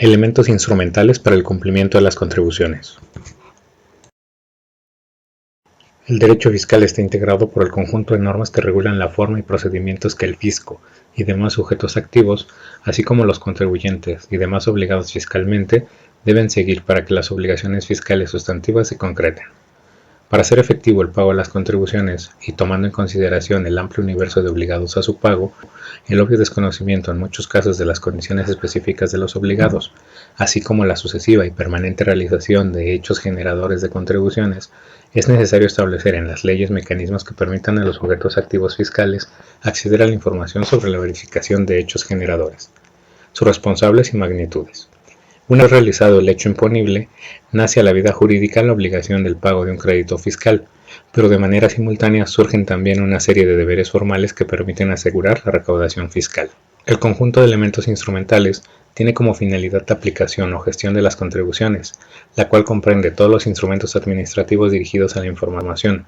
Elementos instrumentales para el cumplimiento de las contribuciones. El derecho fiscal está integrado por el conjunto de normas que regulan la forma y procedimientos que el fisco y demás sujetos activos, así como los contribuyentes y demás obligados fiscalmente, deben seguir para que las obligaciones fiscales sustantivas se concreten. Para hacer efectivo el pago de las contribuciones y tomando en consideración el amplio universo de obligados a su pago, el obvio desconocimiento en muchos casos de las condiciones específicas de los obligados, así como la sucesiva y permanente realización de hechos generadores de contribuciones, es necesario establecer en las leyes mecanismos que permitan a los sujetos activos fiscales acceder a la información sobre la verificación de hechos generadores, sus responsables y magnitudes. Una vez realizado el hecho imponible, nace a la vida jurídica la obligación del pago de un crédito fiscal, pero de manera simultánea surgen también una serie de deberes formales que permiten asegurar la recaudación fiscal. El conjunto de elementos instrumentales tiene como finalidad la aplicación o gestión de las contribuciones, la cual comprende todos los instrumentos administrativos dirigidos a la información,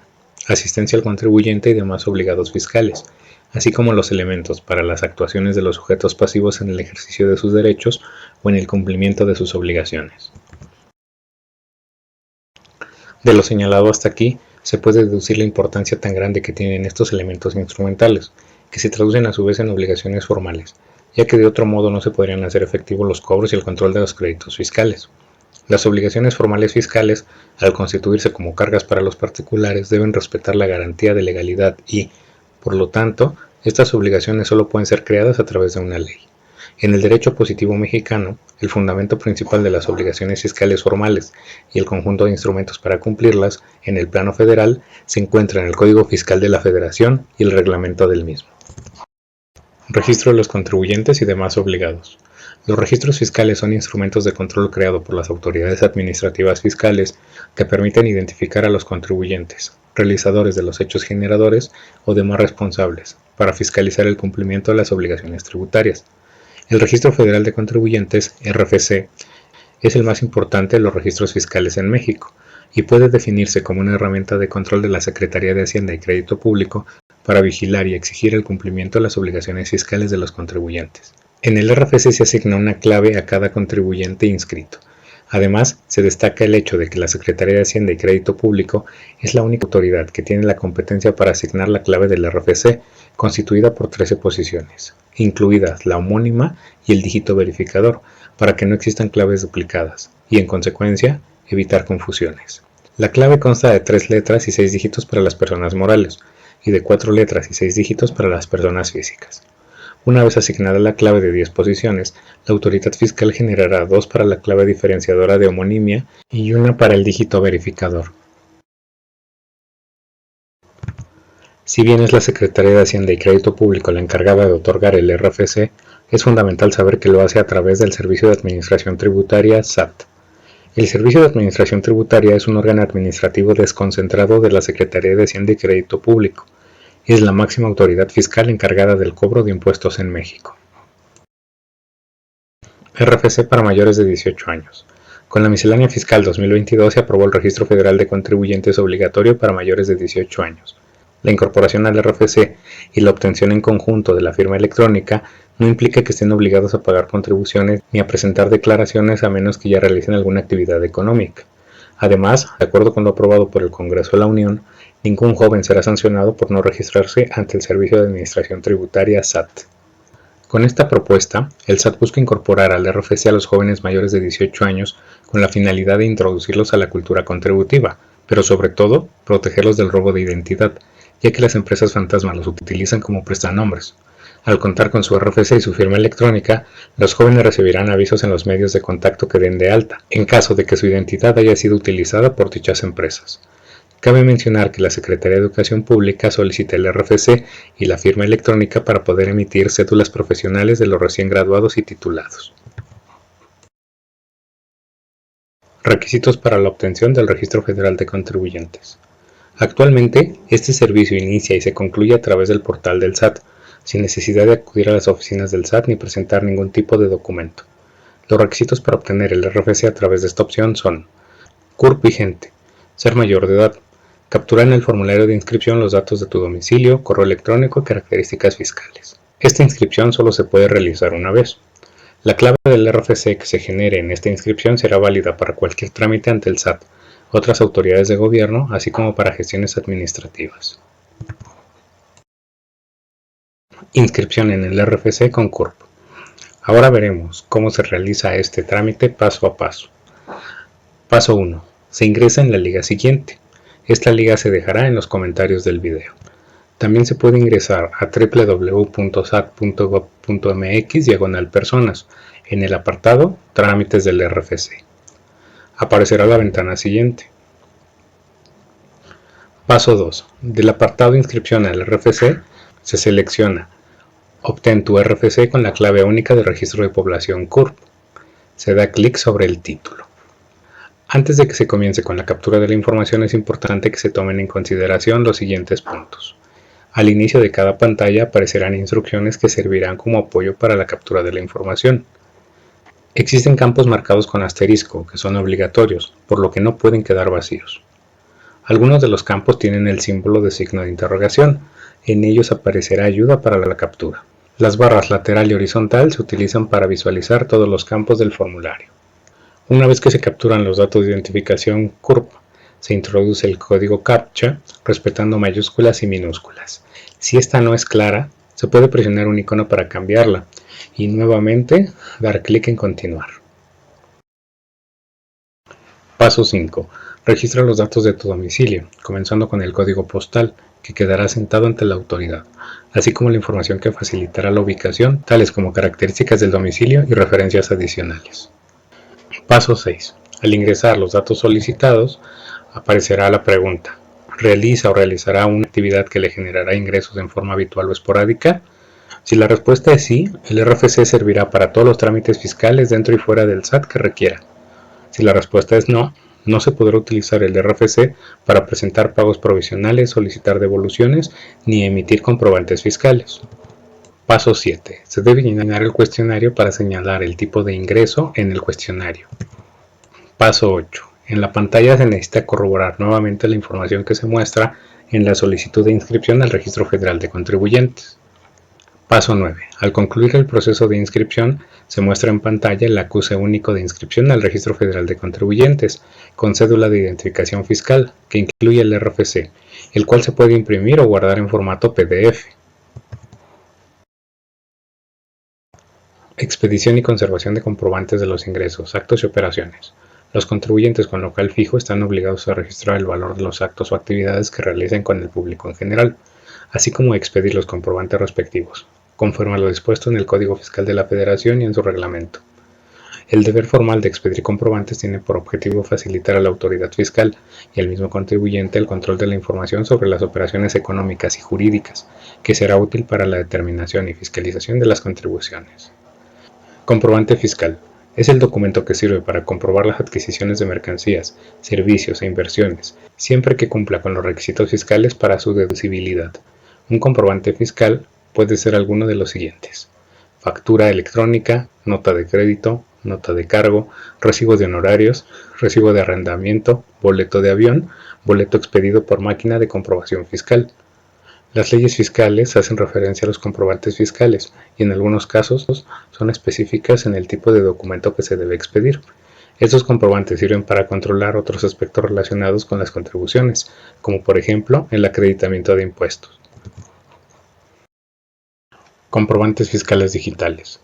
asistencia al contribuyente y demás obligados fiscales, así como los elementos para las actuaciones de los sujetos pasivos en el ejercicio de sus derechos o en el cumplimiento de sus obligaciones. De lo señalado hasta aquí, se puede deducir la importancia tan grande que tienen estos elementos instrumentales, que se traducen a su vez en obligaciones formales, ya que de otro modo no se podrían hacer efectivos los cobros y el control de los créditos fiscales. Las obligaciones formales fiscales, al constituirse como cargas para los particulares, deben respetar la garantía de legalidad y, por lo tanto, estas obligaciones solo pueden ser creadas a través de una ley. En el derecho positivo mexicano, el fundamento principal de las obligaciones fiscales formales y el conjunto de instrumentos para cumplirlas en el plano federal se encuentra en el Código Fiscal de la Federación y el reglamento del mismo. Registro de los contribuyentes y demás obligados. Los registros fiscales son instrumentos de control creados por las autoridades administrativas fiscales que permiten identificar a los contribuyentes, realizadores de los hechos generadores o demás responsables, para fiscalizar el cumplimiento de las obligaciones tributarias. El Registro Federal de Contribuyentes, RFC, es el más importante de los registros fiscales en México y puede definirse como una herramienta de control de la Secretaría de Hacienda y Crédito Público para vigilar y exigir el cumplimiento de las obligaciones fiscales de los contribuyentes. En el RFC se asigna una clave a cada contribuyente inscrito. Además, se destaca el hecho de que la Secretaría de Hacienda y Crédito Público es la única autoridad que tiene la competencia para asignar la clave del RFC, constituida por 13 posiciones, incluidas la homónima y el dígito verificador, para que no existan claves duplicadas, y en consecuencia, evitar confusiones. La clave consta de 3 letras y 6 dígitos para las personas morales, y de 4 letras y 6 dígitos para las personas físicas. Una vez asignada la clave de 10 posiciones, la autoridad fiscal generará 2 para la clave diferenciadora de homonimia y 1 para el dígito verificador. Si bien es la Secretaría de Hacienda y Crédito Público la encargada de otorgar el RFC, es fundamental saber que lo hace a través del Servicio de Administración Tributaria SAT. El Servicio de Administración Tributaria es un órgano administrativo desconcentrado de la Secretaría de Hacienda y Crédito Público. Es la máxima autoridad fiscal encargada del cobro de impuestos en México. RFC para mayores de 18 años. Con la Miscelánea Fiscal 2022 se aprobó el Registro Federal de Contribuyentes obligatorio para mayores de 18 años. La incorporación al RFC y la obtención en conjunto de la firma electrónica no implica que estén obligados a pagar contribuciones ni a presentar declaraciones a menos que ya realicen alguna actividad económica. Además, de acuerdo con lo aprobado por el Congreso de la Unión, ningún joven será sancionado por no registrarse ante el Servicio de Administración Tributaria SAT. Con esta propuesta, el SAT busca incorporar al RFC a los jóvenes mayores de 18 años con la finalidad de introducirlos a la cultura contributiva, pero sobre todo, protegerlos del robo de identidad, ya que las empresas fantasma los utilizan como prestanombres. Al contar con su RFC y su firma electrónica, los jóvenes recibirán avisos en los medios de contacto que den de alta, en caso de que su identidad haya sido utilizada por dichas empresas. Cabe mencionar que la Secretaría de Educación Pública solicita el RFC y la firma electrónica para poder emitir cédulas profesionales de los recién graduados y titulados. Requisitos para la obtención del Registro Federal de Contribuyentes. Actualmente, este servicio inicia y se concluye a través del portal del SAT, sin necesidad de acudir a las oficinas del SAT ni presentar ningún tipo de documento. Los requisitos para obtener el RFC a través de esta opción son: CURP vigente, ser mayor de edad, capturar en el formulario de inscripción los datos de tu domicilio, correo electrónico y características fiscales. Esta inscripción solo se puede realizar una vez. La clave del RFC que se genere en esta inscripción será válida para cualquier trámite ante el SAT, otras autoridades de gobierno, así como para gestiones administrativas. Inscripción en el RFC con CURP. Ahora veremos cómo se realiza este trámite paso a paso. Paso 1. Se ingresa en la liga siguiente. Esta liga se dejará en los comentarios del video. También se puede ingresar a www.sat.gov.mx/personas en el apartado Trámites del RFC. Aparecerá la ventana siguiente. Paso 2. Del apartado Inscripción al RFC se selecciona Obtén tu RFC con la clave única de registro de población CURP. Se da clic sobre el título. Antes de que se comience con la captura de la información es importante que se tomen en consideración los siguientes puntos. Al inicio de cada pantalla aparecerán instrucciones que servirán como apoyo para la captura de la información. Existen campos marcados con asterisco, que son obligatorios, por lo que no pueden quedar vacíos. Algunos de los campos tienen el símbolo de signo de interrogación. En ellos aparecerá ayuda para la captura. Las barras lateral y horizontal se utilizan para visualizar todos los campos del formulario. Una vez que se capturan los datos de identificación CURP, se introduce el código CAPTCHA respetando mayúsculas y minúsculas. Si esta no es clara, se puede presionar un icono para cambiarla y nuevamente dar clic en continuar. Paso 5. Registra los datos de tu domicilio, comenzando con el código postal, que quedará sentado ante la autoridad, así como la información que facilitará la ubicación, tales como características del domicilio y referencias adicionales. Paso 6. Al ingresar los datos solicitados, aparecerá la pregunta: ¿realiza o realizará una actividad que le generará ingresos en forma habitual o esporádica? Si la respuesta es sí, el RFC servirá para todos los trámites fiscales dentro y fuera del SAT que requiera. Si la respuesta es no, no se podrá utilizar el RFC para presentar pagos provisionales, solicitar devoluciones ni emitir comprobantes fiscales. Paso 7. Se debe llenar el cuestionario para señalar el tipo de ingreso en el cuestionario. Paso 8. En la pantalla se necesita corroborar nuevamente la información que se muestra en la solicitud de inscripción al Registro Federal de Contribuyentes. Paso 9. Al concluir el proceso de inscripción, se muestra en pantalla el acuse único de inscripción al Registro Federal de Contribuyentes, con cédula de identificación fiscal, que incluye el RFC, el cual se puede imprimir o guardar en formato PDF. Expedición y conservación de comprobantes de los ingresos, actos y operaciones. Los contribuyentes con local fijo están obligados a registrar el valor de los actos o actividades que realicen con el público en general, así como expedir los comprobantes respectivos, conforme a lo dispuesto en el Código Fiscal de la Federación y en su reglamento. El deber formal de expedir comprobantes tiene por objetivo facilitar a la autoridad fiscal y al mismo contribuyente el control de la información sobre las operaciones económicas y jurídicas, que será útil para la determinación y fiscalización de las contribuciones. Comprobante fiscal. Es el documento que sirve para comprobar las adquisiciones de mercancías, servicios e inversiones, siempre que cumpla con los requisitos fiscales para su deducibilidad. Un comprobante fiscal puede ser alguno de los siguientes: factura electrónica, nota de crédito, nota de cargo, recibo de honorarios, recibo de arrendamiento, boleto de avión, boleto expedido por máquina de comprobación fiscal. Las leyes fiscales hacen referencia a los comprobantes fiscales y en algunos casos son específicas en el tipo de documento que se debe expedir. Estos comprobantes sirven para controlar otros aspectos relacionados con las contribuciones, como por ejemplo el acreditamiento de impuestos. Comprobantes fiscales digitales.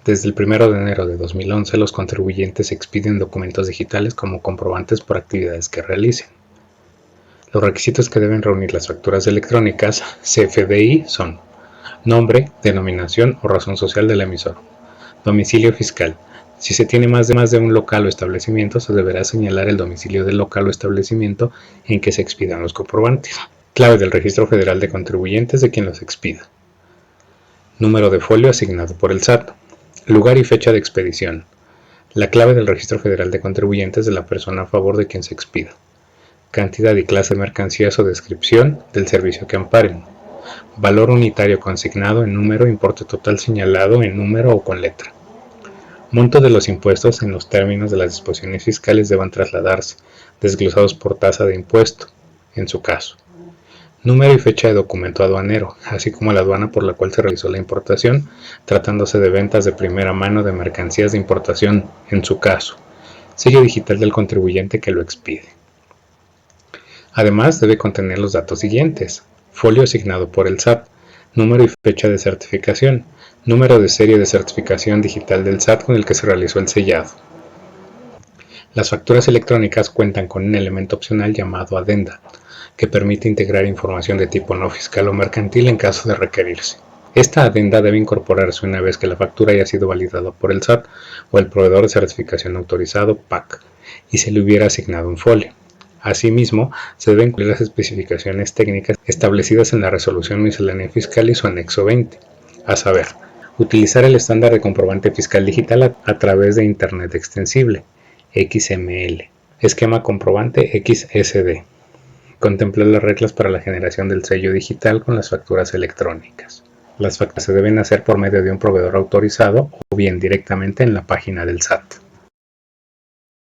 Desde el 1 de enero de 2011, los contribuyentes expiden documentos digitales como comprobantes por actividades que realicen. Los requisitos que deben reunir las facturas electrónicas CFDI son: nombre, denominación o razón social del emisor. Domicilio fiscal. Si se tiene más de un local o establecimiento, se deberá señalar el domicilio del local o establecimiento en que se expidan los comprobantes. Clave del Registro Federal de Contribuyentes de quien los expida. Número de folio asignado por el SAT. Lugar y fecha de expedición. La clave del Registro Federal de Contribuyentes de la persona a favor de quien se expida. Cantidad y clase de mercancías o descripción del servicio que amparen. Valor unitario consignado en número, importe total señalado en número o con letra. Monto de los impuestos en los términos de las disposiciones fiscales deban trasladarse, desglosados por tasa de impuesto, en su caso. número y fecha de documento aduanero, así como la aduana por la cual se realizó la importación, tratándose de ventas de primera mano de mercancías de importación, en su caso, sello digital del contribuyente que lo expide. Además, debe contener los datos siguientes: folio asignado por el SAT, número y fecha de certificación, número de serie de certificación digital del SAT con el que se realizó el sellado. Las facturas electrónicas cuentan con un elemento opcional llamado adenda, que permite integrar información de tipo no fiscal o mercantil en caso de requerirse. Esta adenda debe incorporarse una vez que la factura haya sido validada por el SAT o el proveedor de certificación autorizado PAC y se le hubiera asignado un folio. Asimismo, se deben cumplir las especificaciones técnicas establecidas en la Resolución Miscelánea Fiscal y su anexo 20, a saber, utilizar el estándar de comprobante fiscal digital a través de Internet extensible, XML, esquema comprobante XSD, contemplar las reglas para la generación del sello digital con las facturas electrónicas. Las facturas se deben hacer por medio de un proveedor autorizado o bien directamente en la página del SAT.